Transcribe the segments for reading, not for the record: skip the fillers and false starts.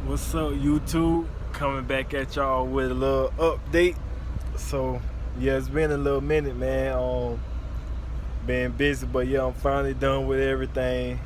What's up, YouTube? Coming back at y'all with a little update. So, yeah, it's been a little minute, man. Been busy, but yeah, I'm finally done with everything.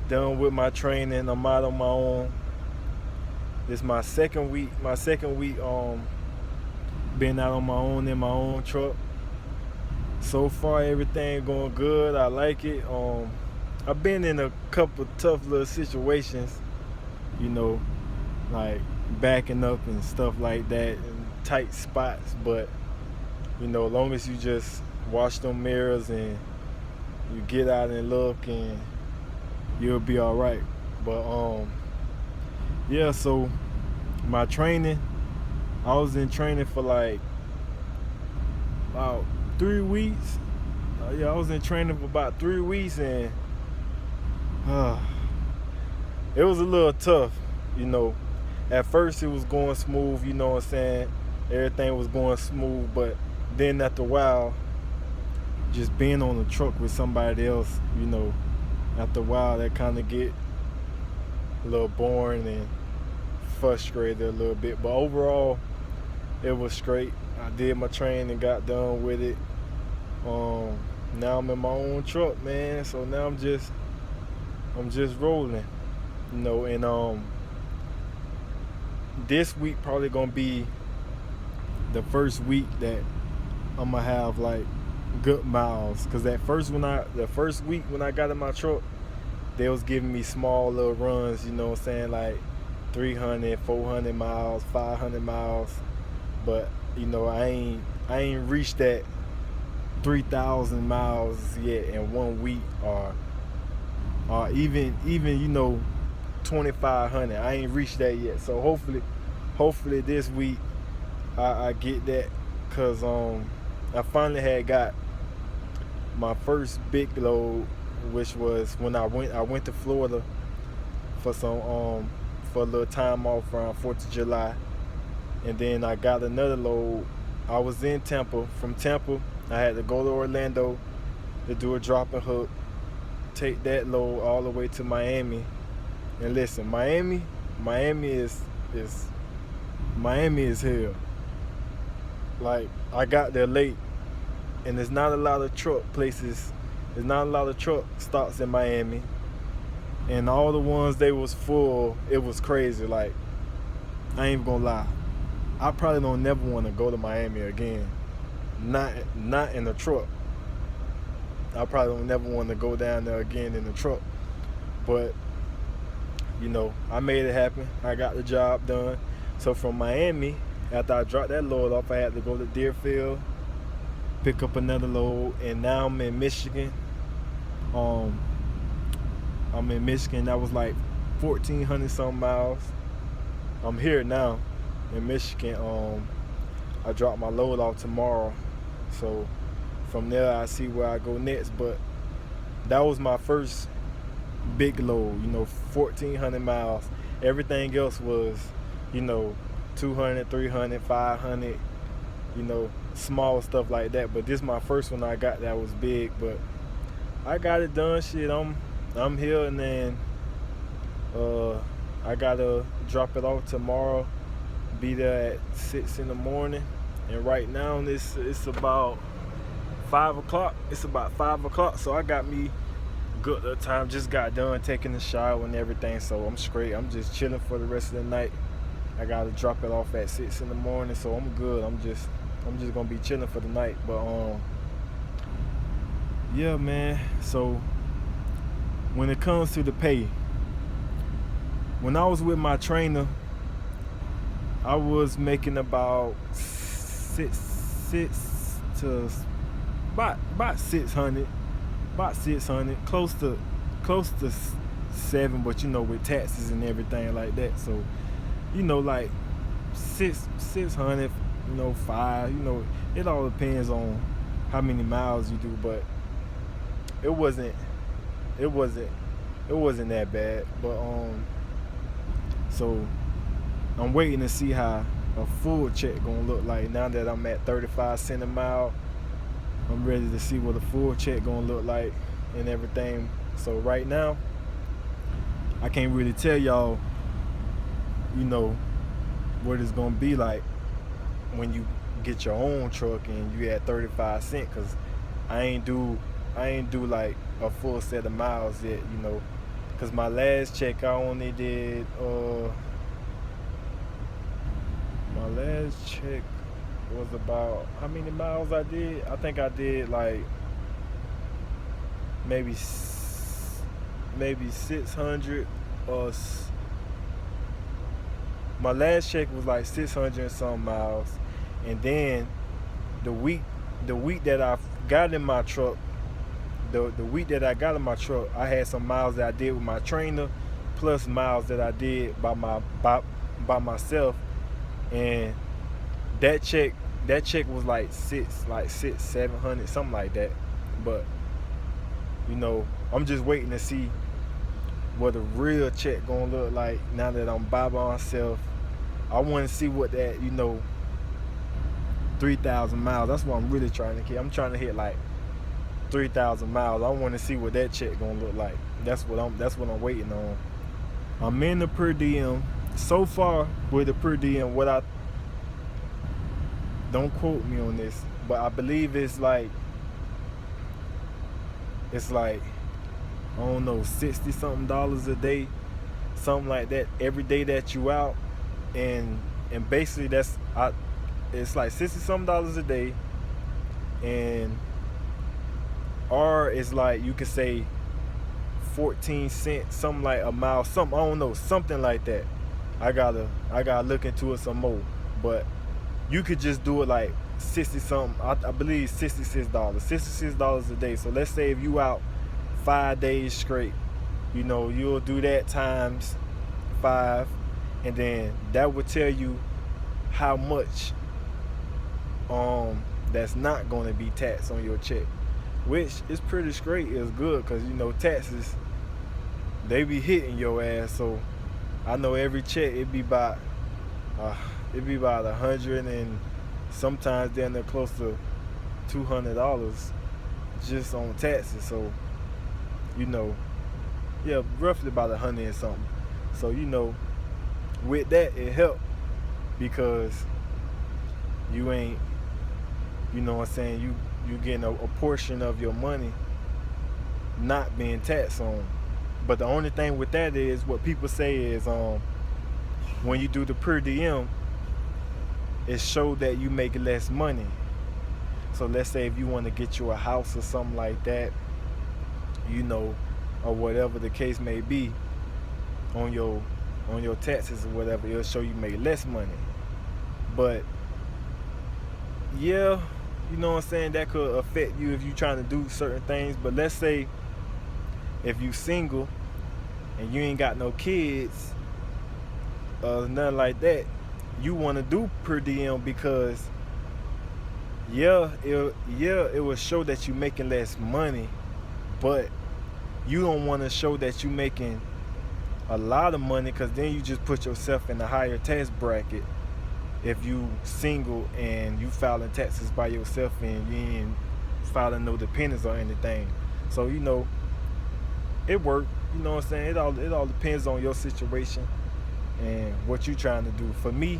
Done with my training. I'm out on my own. This my second week. Been out on my own in my own truck. So far, everything going good. I like it. I've been in a couple tough little situations, you know, like backing up and stuff like that in tight spots, but as long as you just wash them mirrors and you get out and look, and you'll be all right. But yeah, so my training, I was in training for like about 3 weeks. Yeah, I was in training for about 3 weeks, and it was a little tough, you know. At first it was going smooth, you know what I'm saying? Everything was going smooth, but then after a while, just being on the truck with somebody else, after a while that kind of get a little boring and frustrated a little bit. But overall, it was straight. I did my training and got done with it. Now I'm in my own truck, man. So now I'm just rolling, and this week probably gonna be the first week that I'm gonna have like good miles, cause the first week when I got in my truck, they was giving me small little runs, you know what I'm saying, like 300, 400 miles, 500 miles, but I ain't reached that 3,000 miles yet in 1 week, or even 2,500. I ain't reached that yet. So hopefully this week I get that, cause I finally had got my first big load, which was when I went to Florida for for a little time off around 4th of July, and then I got another load. I was in Tampa. From Tampa, I had to go to Orlando to do a drop and hook, take that load all the way to Miami. And listen, Miami is hell. Like, I got there late, and there's not a lot of truck places. There's not a lot of truck stops in Miami, and all the ones they was full. It was crazy. Like, I ain't gonna lie, I probably don't never want to go to Miami again. Not in the truck. I probably don't never want to go down there again in the truck. But I made it happen. I got the job done. So from Miami, after I dropped that load off, I had to go to Deerfield, pick up another load, and now I'm in Michigan. I'm in Michigan. That was like 1,400 some miles. I'm here now in Michigan. I drop my load off tomorrow. So from there, I see where I go next. But that was my first big load, 1,400 miles. Everything else was, 200, 300, 500, small stuff like that. But this is my first one I got that was big. But I got it done. Shit, I'm here, and then I gotta drop it off tomorrow. Be there at 6 in the morning. And right now it's about 5 o'clock. It's about 5 o'clock. So I got me good time. Just got done taking the shower and everything, so I'm straight. I'm just chilling for the rest of the night. I gotta drop it off at 6 in the morning, so I'm good. I'm just gonna be chilling for the night. But yeah, man. So when it comes to the pay, when I was with my trainer, I was making about six to about 600. About 600, close to 7, but with taxes and everything like that. So, like 600, 5. It all depends on how many miles you do, but it wasn't that bad. But so I'm waiting to see how a full check gonna look like now that I'm at 35 cents a mile. I'm ready to see what a full check gonna look like and everything. So right now, I can't really tell y'all you know, what it's gonna be like when you get your own truck and you at 35 cents. Cause I ain't do I ain't do like a full set of miles yet, you know. Cause my last check I only did my last check was about how many miles I did? I think I did like maybe maybe 600 or my last check was like 600 and some miles. And then the week the week that I got in my truck, the week that I got in my truck, I had some miles that I did with my trainer, plus miles that I did by myself, and that check was like 700, something like that. But you know, I'm just waiting to see what a real check gonna look like now that I'm by myself. I want to see what that 3,000 miles. That's what I'm really trying to get. I'm trying to hit like 3,000 miles. I want to see what that check gonna look like. That's what I'm waiting on. I'm in the per diem. So far with the per diem, what I don't quote me on this, but I believe it's like I don't know, 60 something dollars a day, something like that, every day that you out. And basically it's like 60 something dollars a day. And R is like, you could say 14 cents, something like a mile, something, I don't know, something like that. I gotta look into it some more. But you could just do it like 60 something, I believe $66 a day. So let's say if you out 5 days straight, you'll do that times 5, and then that would tell you how much that's not going to be taxed on your check, which is pretty straight. It's good, because taxes, they be hitting your ass. So I know every check it'd be about 100, and sometimes they're close to $200 just on taxes. So yeah, roughly about 100 and something. So with that, it helped, because you ain't, what I'm saying, you getting a portion of your money not being taxed on. But the only thing with that is, what people say is, when you do the per diem, it shows that you make less money. So let's say if you want to get you a house or something like that, or whatever the case may be, on your taxes or whatever, it'll show you make less money. But yeah, what I'm saying, that could affect you if you're trying to do certain things. But let's say if you single and you ain't got no kids, nothing like that, you want to do per diem, because it will show that you're making less money, but you don't want to show that you're making a lot of money, because then you just put yourself in a higher tax bracket if you single and you filing taxes by yourself and you ain't filing no dependents or anything. So it worked. What I'm saying, it all depends on your situation and what you trying to do. For me,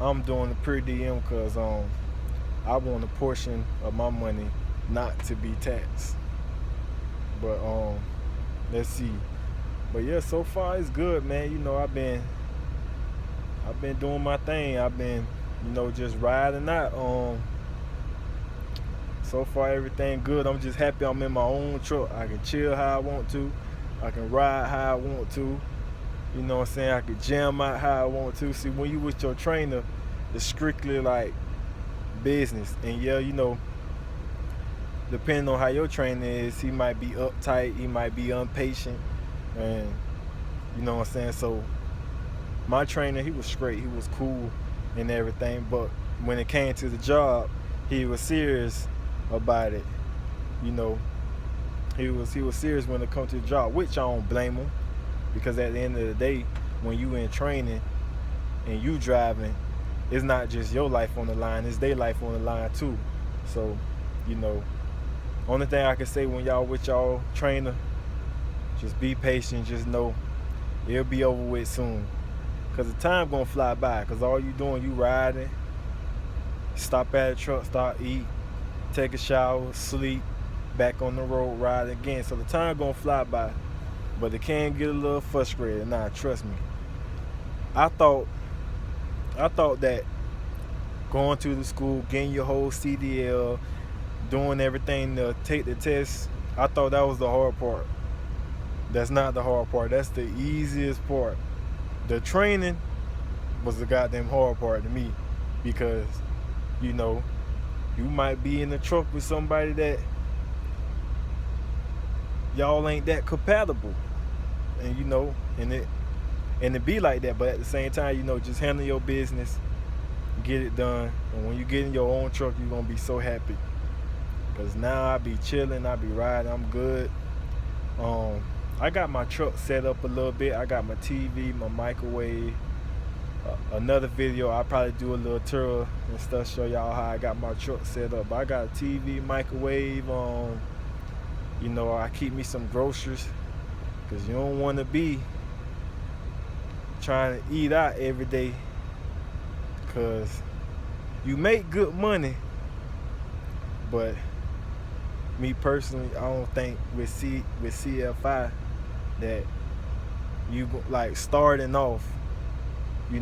I'm doing the per diem because I want a portion of my money not to be taxed. But let's see. But yeah, so far it's good, man. I've been doing my thing. I've been, just riding out. So far everything good. I'm just happy I'm in my own truck. I can chill how I want to. I can ride how I want to. What I'm saying? I can jam out how I want to. See, when you with your trainer, it's strictly like business. And yeah, depending on how your trainer is, he might be uptight, he might be impatient, and what I'm saying. So my trainer, he was straight, he was cool and everything, but when it came to the job, he was serious about it. He was serious when it comes to the job, which I don't blame him, because at the end of the day, when you in training and you driving, it's not just your life on the line, it's their life on the line too. So only thing I can say, when y'all with y'all trainer, just be patient. Just know it'll be over with soon. Cause the time gonna fly by. Cause all you doing, you riding, stop at a truck stop, eat, take a shower, sleep, back on the road, ride again. So the time gonna fly by. But it can get a little frustrated. Nah, trust me. I thought I thought that going to the school, getting your whole CDL, doing everything to take the test, I thought that was the hard part. That's not the hard part. That's the easiest part. The training was the goddamn hard part to me because, you know, you might be in the truck with somebody that y'all ain't that compatible. And it be like that, but at the same time, just handle your business, get it done. And when you get in your own truck, you're gonna be so happy. Cause now I be chilling, I be riding, I'm good. I got my truck set up a little bit. I got my TV, my microwave. Another video, I'll probably do a little tour and stuff, show y'all how I got my truck set up. I got a TV, microwave. I keep me some groceries, cause you don't want to be trying to eat out every day, cause you make good money, but me personally, I don't think with CFI that you like starting off, you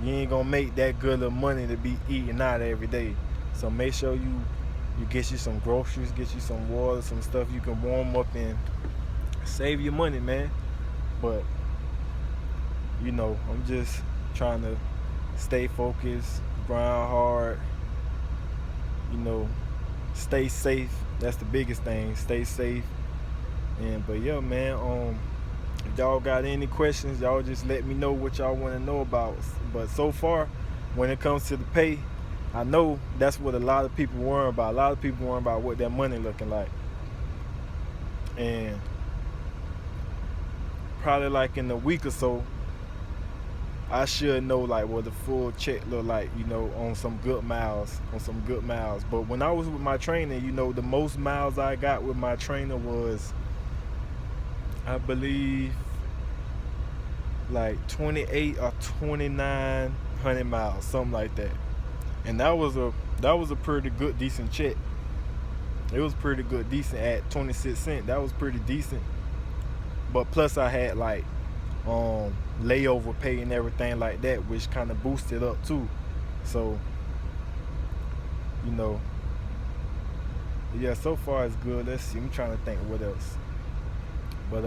ain't gonna make that good of money to be eating out every day. So make sure you get you some groceries, get you some water, some stuff you can warm up and save your money, man. But I'm just trying to stay focused, grind hard, stay safe. That's the biggest thing. Stay safe. But yeah, man, if y'all got any questions, y'all just let me know what y'all want to know about. But so far, when it comes to the pay, I know that's what a lot of people worry about. A lot of people worry about what their money looking like. And probably like in a week or so, I should know like what the full check look like, on some good miles. But when I was with my trainer, the most miles I got with my trainer was, I believe, like 28 or 2,900 miles, something like that. And that was a pretty good, decent check. It was pretty good, decent at 26 cents. That was pretty decent. But plus I had like layover pay and everything like that, which kind of boosted up too. So yeah, so far it's good. Let's see, I'm trying to think what else. But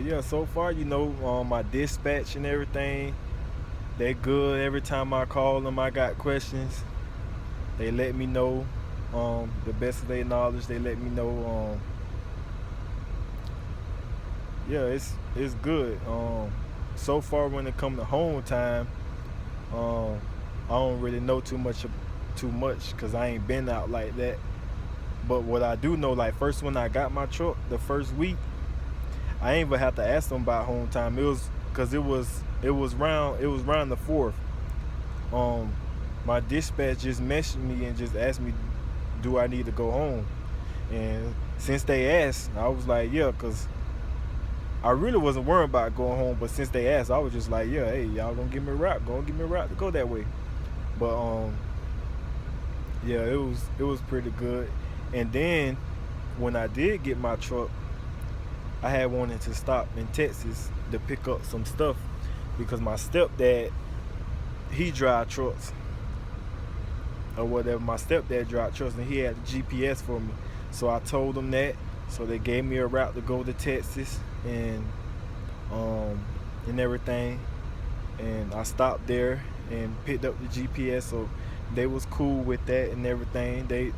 yeah, so far, my dispatch and everything, they good. Every time I call them, I got questions, they let me know. The best of their knowledge, they let me know. Yeah, it's good. So far when it come to home time, I don't really know too much because I ain't been out like that. But what I do know, like first when I got my truck, the first week, I ain't even have to ask them about home time. It was because it was round the 4th. My dispatch just messaged me and just asked me, do I need to go home? And since they asked, I was like, yeah, because I really wasn't worried about going home. But since they asked, I was just like, yeah, hey, y'all gonna give me a route, to go that way. But yeah, it was pretty good. And then when I did get my truck, I had wanted to stop in Texas to pick up some stuff because my stepdad, he drive trucks or whatever. My stepdad drive trucks and he had the GPS for me. So I told them that. So they gave me a route to go to Texas and everything. And I stopped there and picked up the GPS. So they was cool with that and everything. They,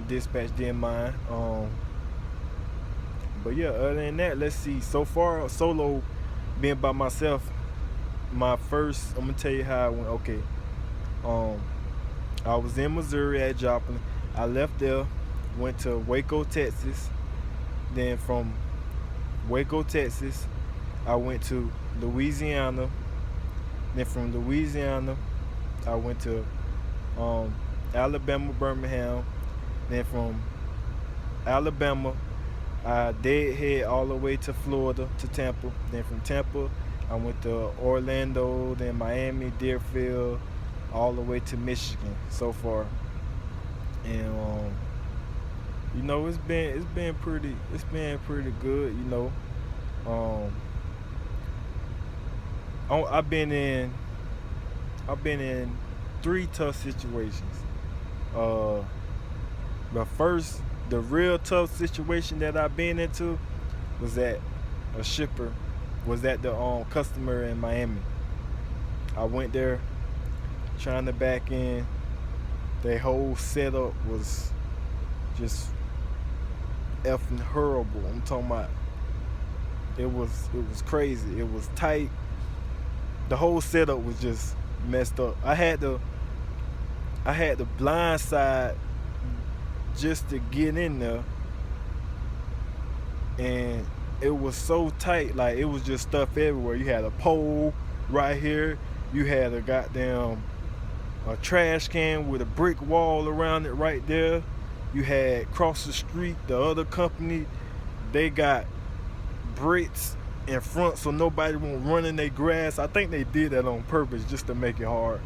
dispatch didn't mind. But yeah, other than that, let's see. So far, solo, being by myself, I'm gonna tell you how I went. Okay. I was in Missouri at Joplin. I left there, went to Waco, Texas. Then from Waco, Texas, I went to Louisiana. Then from Louisiana, I went to Alabama, Birmingham. Then from Alabama, I did head all the way to Florida, to Tampa. Then from Tampa, I went to Orlando, then Miami, Deerfield, all the way to Michigan so far. And it's been pretty good. Um, I've been in I've been in three tough situations. Uh, the first, the real tough situation that I've been into was at a shipper, was at the customer in Miami. I went there trying to back in. Their whole setup was just effing horrible. I'm talking about it was crazy. It was tight. The whole setup was just messed up. I had the blind side just to get in there, and it was so tight. Like, it was just stuff everywhere. You had a pole right here. You had a goddamn a trash can with a brick wall around it right there. You had across the street the other company. They got bricks in front so nobody won't run in their grass. I think they did that on purpose just to make it hard.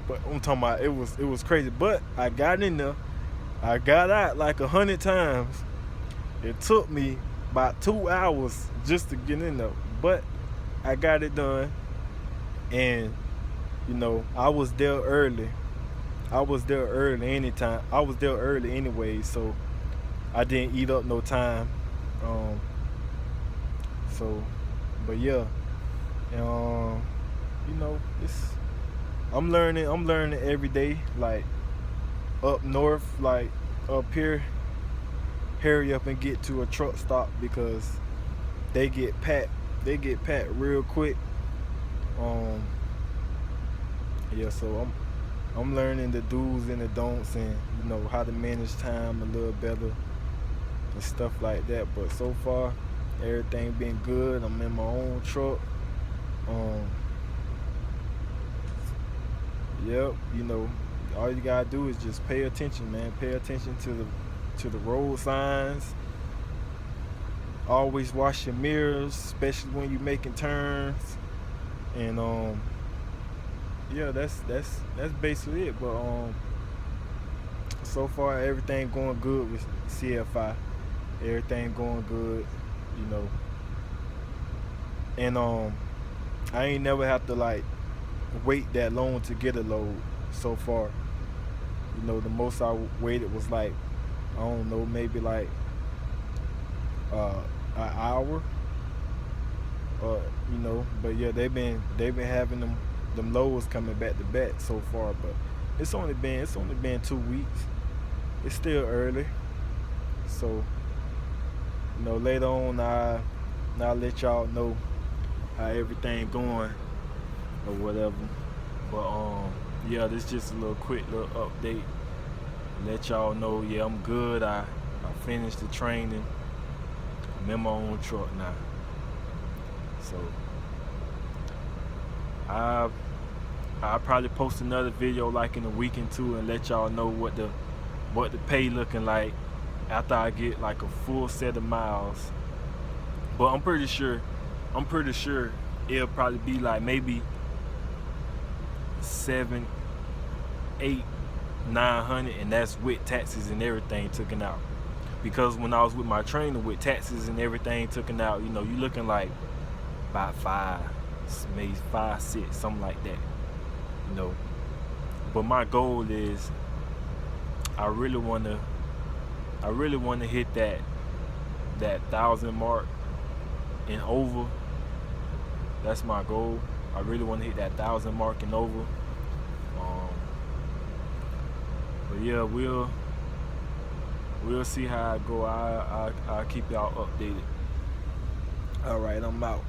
But I'm talking about, it was crazy. But I got in there. I got out like 100 times. It took me about 2 hours just to get in there. But I got it done. And I was there early. I was there early anytime. I was there early anyway, so I didn't eat up no time. Um, so, but yeah, it's I'm learning. I'm learning every day. Like, up north, like up here, hurry up and get to a truck stop because they get packed. They get packed real quick. Um, yeah, so I'm learning the do's and the don'ts, and how to manage time a little better and stuff like that. But so far, everything been good. I'm in my own truck. Um, yep, all you gotta do is just pay attention, man. Pay attention to the road signs. Always wash your mirrors, especially when you're making turns. And yeah, that's basically it. But so far everything going good with CFI. Everything going good, And I ain't never have to like wait that long to get a load so far. The most I waited was like, I don't know, maybe like an hour. But yeah, they've been having them lows coming back to back so far. But it's only been 2 weeks. It's still early, so later on I'll let y'all know how everything going or whatever. But yeah, this just a little quick little update. Let y'all know, yeah, I'm good. I finished the training. I'm in my own truck now. So I'll probably post another video like in a week or two and let y'all know what the pay looking like after I get like a full set of miles. But I'm pretty sure it'll probably be like maybe 7, 8, 900, and that's with taxes and everything taken out. Because when I was with my trainer with taxes and everything taken out, you looking like about 5, maybe 5, 6, something like that. But my goal is I really wanna hit that 1,000 mark and over. That's my goal. I really want to hit that 1,000 mark and over. But yeah, we'll see how I go. I'll keep y'all updated. All right, I'm out.